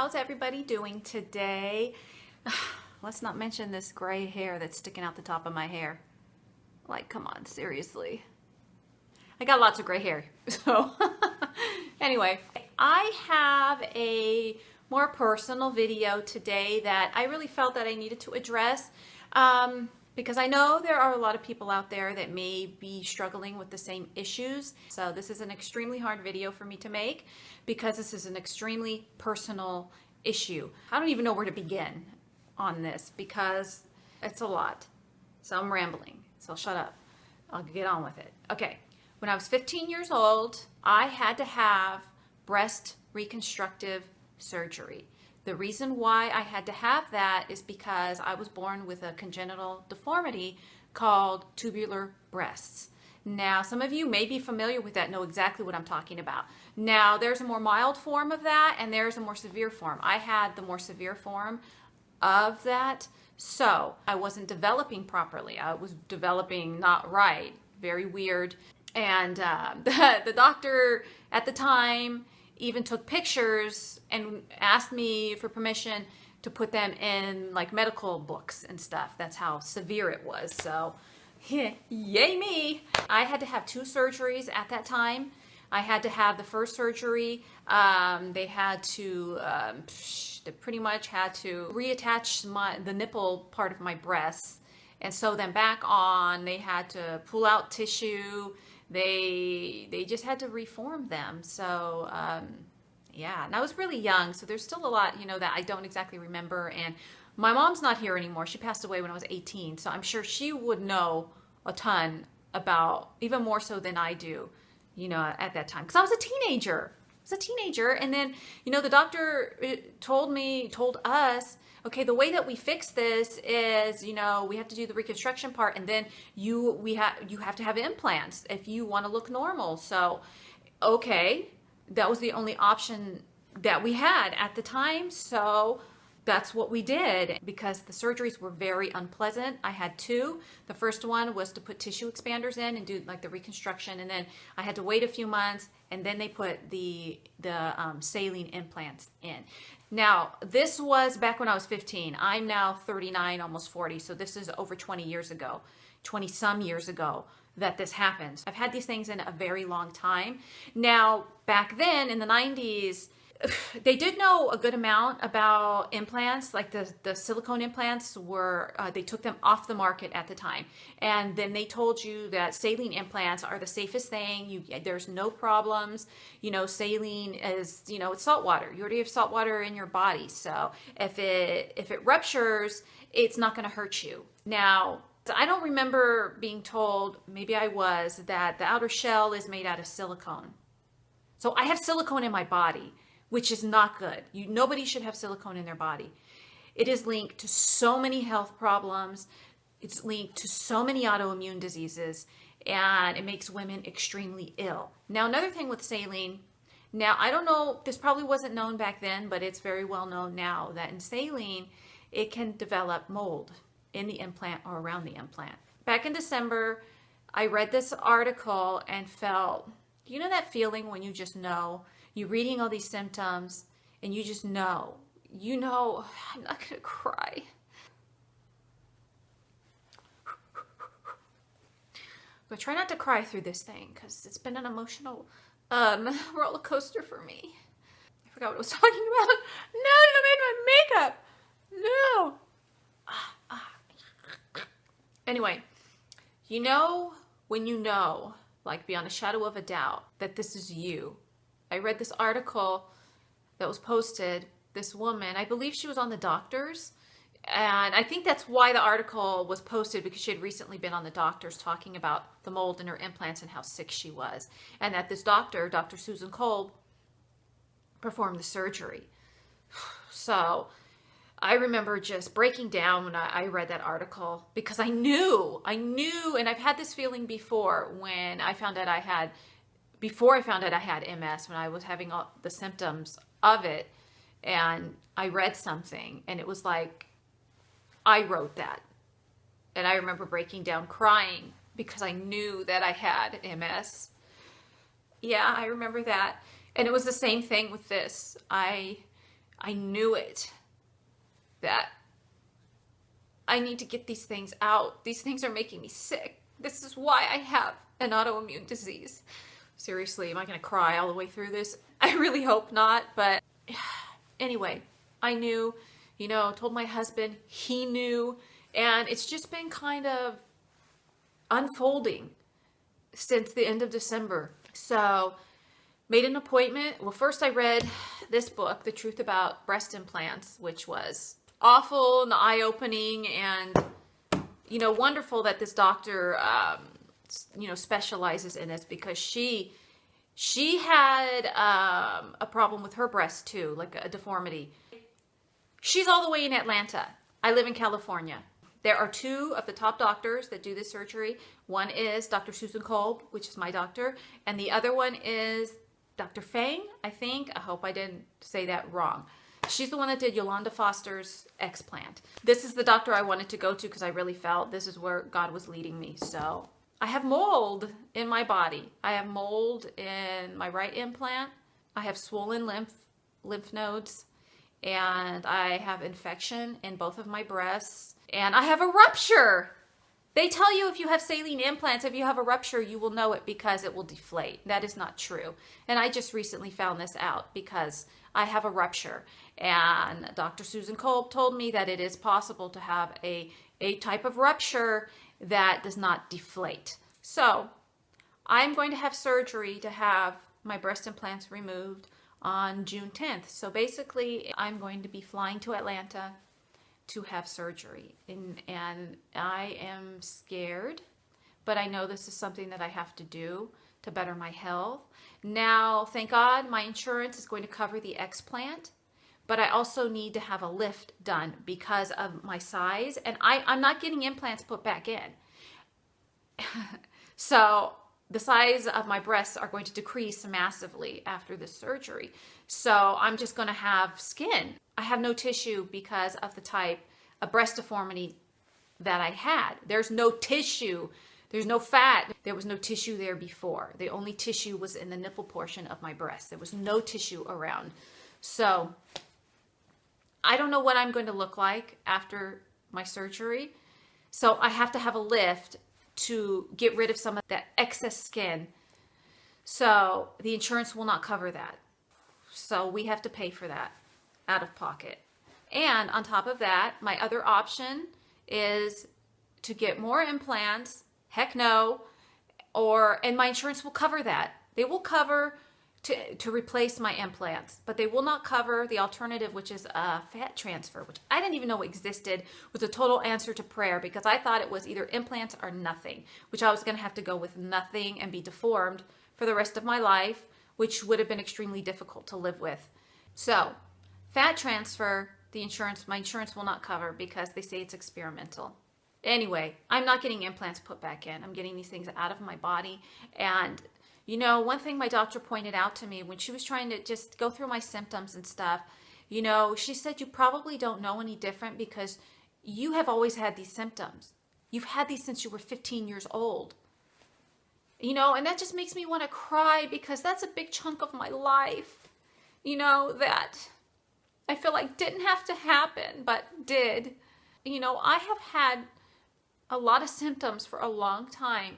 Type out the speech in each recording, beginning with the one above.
how's everybody doing today? Let's not mention this gray hair that's sticking out the top of my hair. Like, come on, seriously. I got lots of gray hair, so anyway, I have a more personal video today that I really felt that I needed to address because I know there are a lot of people out there that may be struggling with the same issues. So this is an extremely hard video for me to make because this is an extremely personal issue. I don't even know where to begin on this because it's a lot. So I'm rambling, so shut up. I'll get on with it. Okay. When I was 15 years old, I had to have breast reconstructive surgery. The reason why I had to have that is because I was born with a congenital deformity called tubular breasts. Now, some of you may be familiar with that, know exactly what I'm talking about. Now, there's a more mild form of that, and there's a more severe form. I had the more severe form of that, so I wasn't developing properly. I was developing not right, very weird. And the doctor at the time even took pictures and asked me for permission to put them in like medical books and stuff. That's how severe it was. So yay me. I had to have 2 surgeries at that time. I had to have the first surgery. They had to, they pretty much had to reattach the nipple part of my breasts and sew them back on. They had to pull out tissue. They just had to reform them. So yeah, and I was really young, so there's still a lot, you know, that I don't exactly remember. And my mom's not here anymore. She passed away when I was 18, so I'm sure she would know a ton about, even more so than I do, you know, at that time, because I was a teenager. And then, you know, the doctor told us, okay, the way that we fix this is, you know, we have to do the reconstruction part, and then you have to have implants if you want to look normal. So, okay, that was the only option that we had at the time. So that's what we did because the surgeries were very unpleasant. I had 2. The first one was to put tissue expanders in and do like the reconstruction, and then I had to wait a few months, and then they put the saline implants in. Now, this was back when I was 15. I'm now 39, almost 40, so this is over 20 years ago, 20 some years ago that this happened. I've had these things in a very long time. Now, back then in the 90s, they did know a good amount about implants, like the silicone implants were, they took them off the market at the time. And then they told you that saline implants are the safest thing. There's no problems. You know, saline is, you know, it's salt water. You already have salt water in your body. So if it ruptures, it's not going to hurt you. Now, I don't remember being told, maybe I was, that the outer shell is made out of silicone. So I have silicone in my body, which is not good. Nobody should have silicone in their body. It is linked to so many health problems. It's linked to so many autoimmune diseases, and it makes women extremely ill. Now, another thing with saline, now I don't know, this probably wasn't known back then, but it's very well known now that in saline, it can develop mold in the implant or around the implant. Back in December, I read this article and felt, you know that feeling when you just know, you're reading all these symptoms and you just know, I'm not gonna cry. But try not to cry through this thing because it's been an emotional roller coaster for me. I forgot what I was talking about. No, I made my makeup. No. Anyway, you know when you know, like beyond a shadow of a doubt, that this is you. I read this article that was posted, this woman, I believe she was on the doctors, and I think that's why the article was posted, because she had recently been on the doctors talking about the mold in her implants and how sick she was, and that this doctor, Dr. Susan Kolb, performed the surgery. So I remember just breaking down when I read that article, because I knew, and I've had this feeling before when I found out I had MS, when I was having all the symptoms of it, and I read something, and it was like, I wrote that. And I remember breaking down crying because I knew that I had MS. Yeah, I remember that. And it was the same thing with this. I I knew it, that I need to get these things out. These things are making me sick. This is why I have an autoimmune disease. Seriously, am I going to cry all the way through this? I really hope not, but anyway, I knew, told my husband, he knew, and it's just been kind of unfolding since the end of December. So, made an appointment. Well, first I read this book, The Truth About Breast Implants, which was awful and eye-opening, and wonderful that this doctor specializes in this, because she had a problem with her breast too, like a deformity. She's all the way in Atlanta. I live in California. There are two of the top doctors that do this surgery. One is Dr. Susan Kolb, which is my doctor, and the other one is Dr. Fang, I think. I hope I didn't say that wrong. She's the one that did Yolanda Foster's explant. This is the doctor I wanted to go to because I really felt this is where God was leading me. So I have mold in my body. I have mold in my right implant. I have swollen lymph nodes, and I have infection in both of my breasts, and I have a rupture. They tell you if you have saline implants, if you have a rupture, you will know it because it will deflate. That is not true. And I just recently found this out because I have a rupture. And Dr. Susan Kolb told me that it is possible to have a type of rupture that does not deflate. So I'm going to have surgery to have my breast implants removed on June 10th. So basically, I'm going to be flying to Atlanta to have surgery, and I am scared, but I know this is something that I have to do to better my health. Now, thank God, my insurance is going to cover the explant, but I also need to have a lift done because of my size, and I'm not getting implants put back in. So the size of my breasts are going to decrease massively after this surgery. So I'm just going to have skin. I have no tissue because of the type of breast deformity that I had. There's no tissue. There's no fat. There was no tissue there before. The only tissue was in the nipple portion of my breast. There was no tissue around. So I don't know what I'm going to look like after my surgery. So I have to have a lift to get rid of some of that excess skin. So the insurance will not cover that. So we have to pay for that out of pocket. And on top of that, my other option is to get more implants. Heck no. And my insurance will cover that. They will cover to replace my implants, but they will not cover the alternative, which is a fat transfer, which I didn't even know existed, was a total answer to prayer, because I thought it was either implants or nothing, which I was going to have to go with nothing and be deformed for the rest of my life, which would have been extremely difficult to live with. So fat transfer, my insurance will not cover because they say it's experimental. Anyway, I'm not getting implants put back in. I'm getting these things out of my body. And one thing my doctor pointed out to me when she was trying to just go through my symptoms and stuff, she said, you probably don't know any different because you have always had these symptoms. You've had these since you were 15 years old. And that just makes me want to cry because that's a big chunk of my life, that I feel like didn't have to happen, but did. I have had a lot of symptoms for a long time,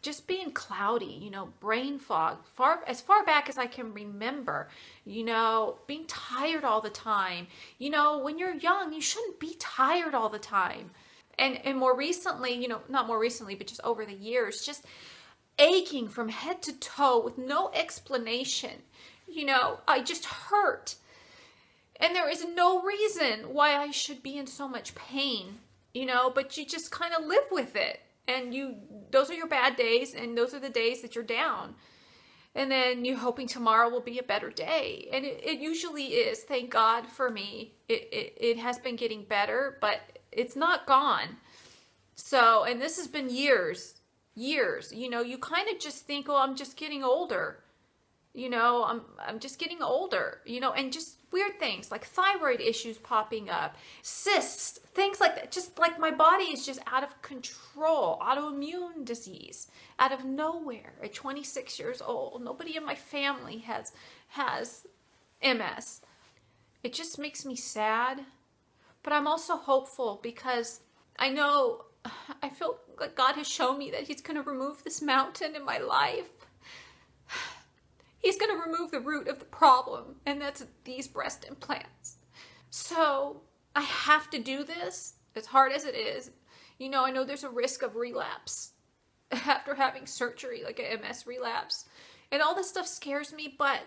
just being cloudy, brain fog, as far back as I can remember, being tired all the time. When you're young, you shouldn't be tired all the time. And more recently, not more recently, but just over the years, just aching from head to toe with no explanation. I just hurt. And there is no reason why I should be in so much pain, but you just kind of live with it. And those are your bad days, and those are the days that you're down. And then you're hoping tomorrow will be a better day. And it usually is, thank God for me. It has been getting better, but it's not gone. So, and this has been years. You kind of just think, oh, I'm just getting older. I'm just getting older, and just weird things like thyroid issues popping up, cysts, things like that. Just like my body is just out of control. Autoimmune disease out of nowhere at 26 years old. Nobody in my family has MS. It just makes me sad, but I'm also hopeful because I feel like God has shown me that he's going to remove this mountain in my life. He's going to remove the root of the problem, and that's these breast implants. So I have to do this, as hard as it is. I know there's a risk of relapse after having surgery, like an MS relapse. And all this stuff scares me, but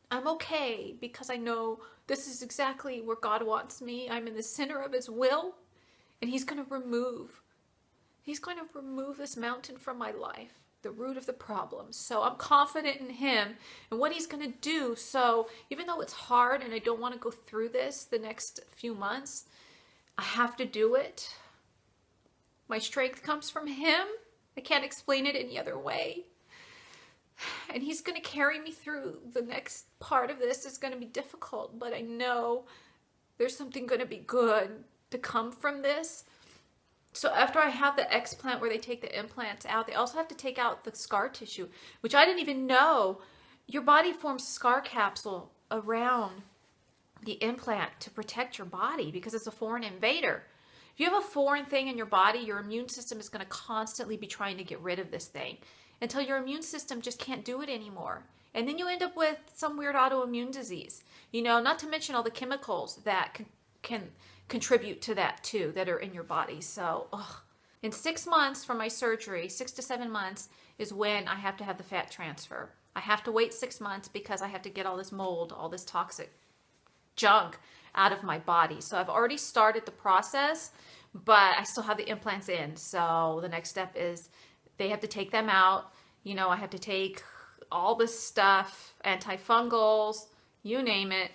I'm okay because I know this is exactly where God wants me. I'm in the center of his will, and he's going to remove this mountain from my life, the root of the problem. So I'm confident in him and what he's going to do. So even though it's hard and I don't want to go through this the next few months, I have to do it. My strength comes from him. I can't explain it any other way. And he's going to carry me through. The next part of this is going to be difficult, but I know there's something going to be good to come from this. So after I have the explant where they take the implants out, they also have to take out the scar tissue, which I didn't even know. Your body forms a scar capsule around the implant to protect your body because it's a foreign invader. If you have a foreign thing in your body, your immune system is going to constantly be trying to get rid of this thing until your immune system just can't do it anymore. And then you end up with some weird autoimmune disease, not to mention all the chemicals that can contribute to that too, that are in your body. So in 6 months from my surgery, 6 to 7 months is when I have to have the fat transfer. I have to wait 6 months because I have to get all this mold, all this toxic junk out of my body. So I've already started the process, but I still have the implants in. So the next step is they have to take them out. I have to take all this stuff, antifungals, you name it,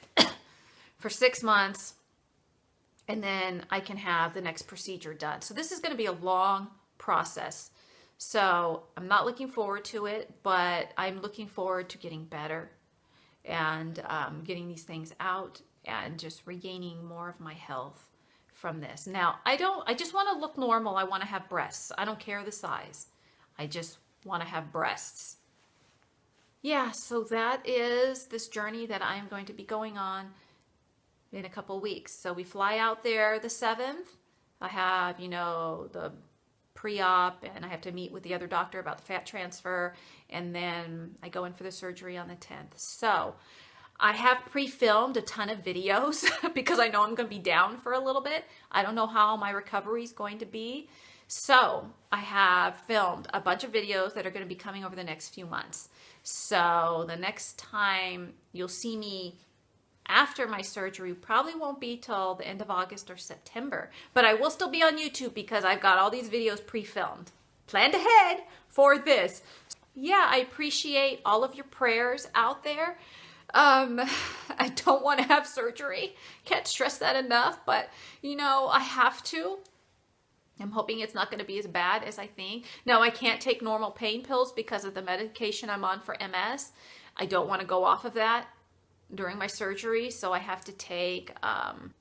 for 6 months. And then I can have the next procedure done. So this is going to be a long process. So I'm not looking forward to it, but I'm looking forward to getting better and getting these things out and just regaining more of my health from this. Now, I just want to look normal. I want to have breasts. I don't care the size. I just want to have breasts. Yeah, so that is this journey that I'm going to be going on in a couple weeks. So we fly out there the 7th. I have, the pre-op, and I have to meet with the other doctor about the fat transfer, and then I go in for the surgery on the 10th. So I have pre-filmed a ton of videos because I know I'm going to be down for a little bit. I don't know how my recovery is going to be. So I have filmed a bunch of videos that are going to be coming over the next few months. So the next time you'll see me after my surgery probably won't be till the end of August or September, but I will still be on YouTube because I've got all these videos pre-filmed. Planned ahead for this. Yeah, I appreciate all of your prayers out there. I don't want to have surgery. Can't stress that enough, but I have to. I'm hoping it's not going to be as bad as I think. No, I can't take normal pain pills because of the medication I'm on for MS. I don't want to go off of that during my surgery, so I have to take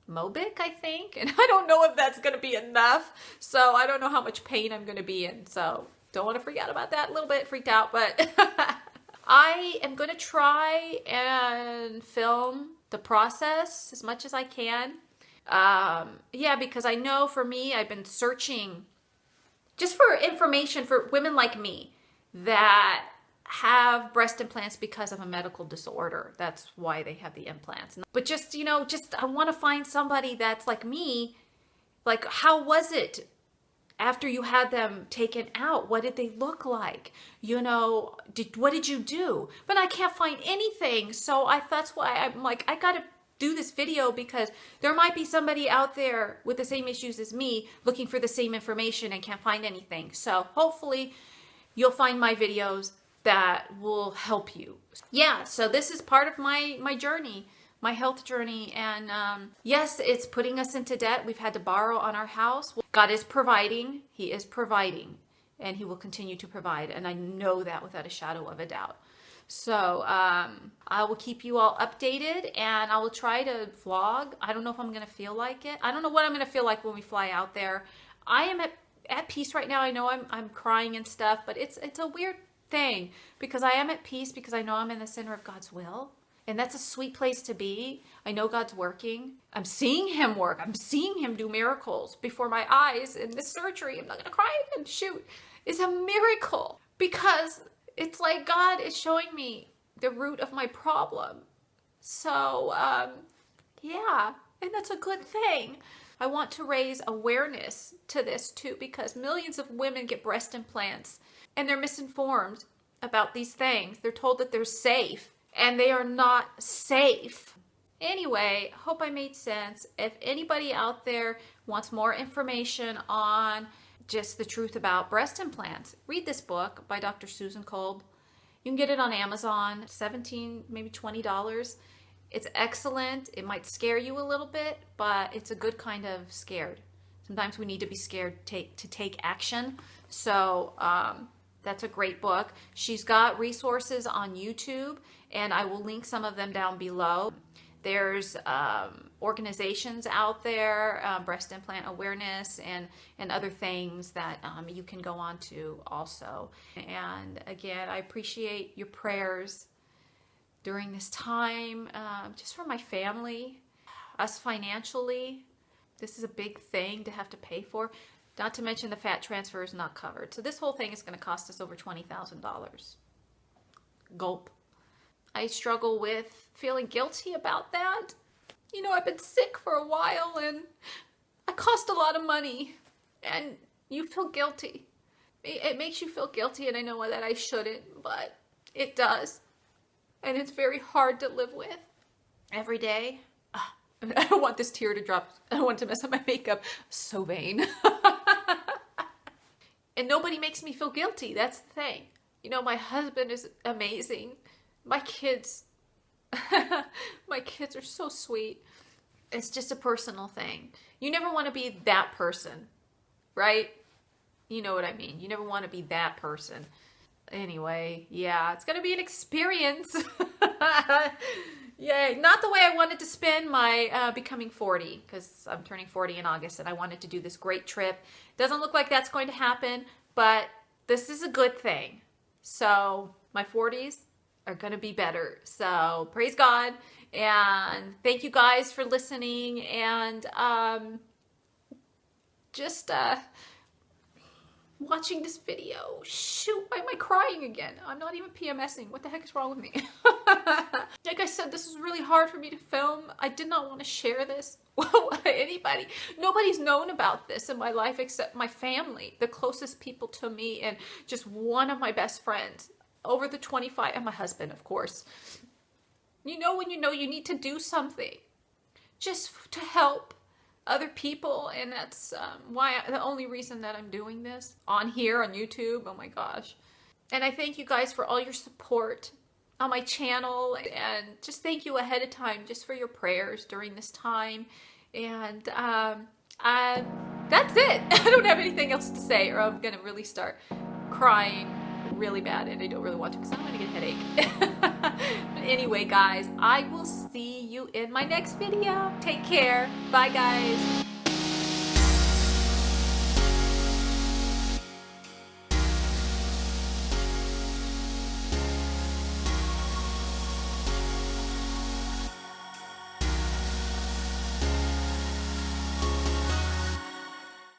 Mobic, I think, and I don't know if that's going to be enough, so I don't know how much pain I'm going to be in, so don't want to freak out about that. A little bit freaked out, but I am going to try and film the process as much as I can. Yeah, because I know for me, I've been searching just for information for women like me that have breast implants because of a medical disorder. That's why they have the implants. But just, I want to find somebody that's like me. Like, how was it after you had them taken out? What did they look like? What did you do? But I can't find anything. So that's why I'm like, I got to do this video because there might be somebody out there with the same issues as me looking for the same information and can't find anything. So hopefully you'll find my videos that will help you. Yeah, so this is part of my journey, my health journey. And yes, it's putting us into debt. We've had to borrow on our house. God is providing. He is providing, and he will continue to provide. And I know that without a shadow of a doubt. So I will keep you all updated, and I will try to vlog. I don't know if I'm going to feel like it. I don't know what I'm going to feel like when we fly out there. I am at peace right now. I know I'm crying and stuff, but it's a weird thing because I am at peace because I know I'm in the center of God's will. And that's a sweet place to be. I know God's working. I'm seeing him work. I'm seeing him do miracles before my eyes in this surgery. I'm not going to cry again. Shoot. It's a miracle because it's like God is showing me the root of my problem. So, yeah, and that's a good thing. I want to raise awareness to this too, because millions of women get breast implants and they're misinformed about these things. They're told that they're safe and they are not safe. Anyway, hope I made sense. If anybody out there wants more information on just the truth about breast implants, read this book by Dr. Susan Kolb. You can get it on Amazon, $17, maybe $20. It's excellent. It might scare you a little bit, but it's a good kind of scared. Sometimes we need to be scared to take action. So that's a great book. She's got resources on YouTube, and I will link some of them down below. There's organizations out there, breast implant awareness and other things that you can go on to also. And again, I appreciate your prayers during this time, just for my family, us financially. This is a big thing to have to pay for. Not to mention the fat transfer is not covered. So this whole thing is going to cost us over $20,000. Gulp. I struggle with feeling guilty about that. You know, I've been sick for a while and I cost a lot of money and you feel guilty. It makes you feel guilty, and I know that I shouldn't, but it does. And it's very hard to live with every day. I don't want this tear to drop. I don't want to mess up my makeup. So vain. And nobody makes me feel guilty. That's the thing. You know, my husband is amazing. My kids, my kids are so sweet. It's just a personal thing. You never want to be that person, right? You know what I mean. You never want to be that person. Anyway, yeah, it's going to be an experience. Yay. Not the way I wanted to spend my becoming 40, because I'm turning 40 in August and I wanted to do this great trip. Doesn't look like that's going to happen, but this is a good thing. So my 40s are going to be better. So praise God. And thank you guys for listening. And just watching this video. Shoot, why am I crying again? I'm not even PMSing. What the heck is wrong with me? Like I said, this was really hard for me to film. I did not want to share this with anybody. Nobody's known about this in my life except my family, the closest people to me, and just one of my best friends over the 25, and my husband, of course. You know when you know you need to do something just to help other people, and that's the only reason that I'm doing this on here on YouTube. Oh my gosh. And I thank you guys for all your support on my channel, and just thank you ahead of time just for your prayers during this time. And that's it. I don't have anything else to say, or I'm gonna really start crying really bad, and I don't really want to because I'm gonna get a headache. But anyway, guys, I will see you in my next video. Take care. Bye, guys.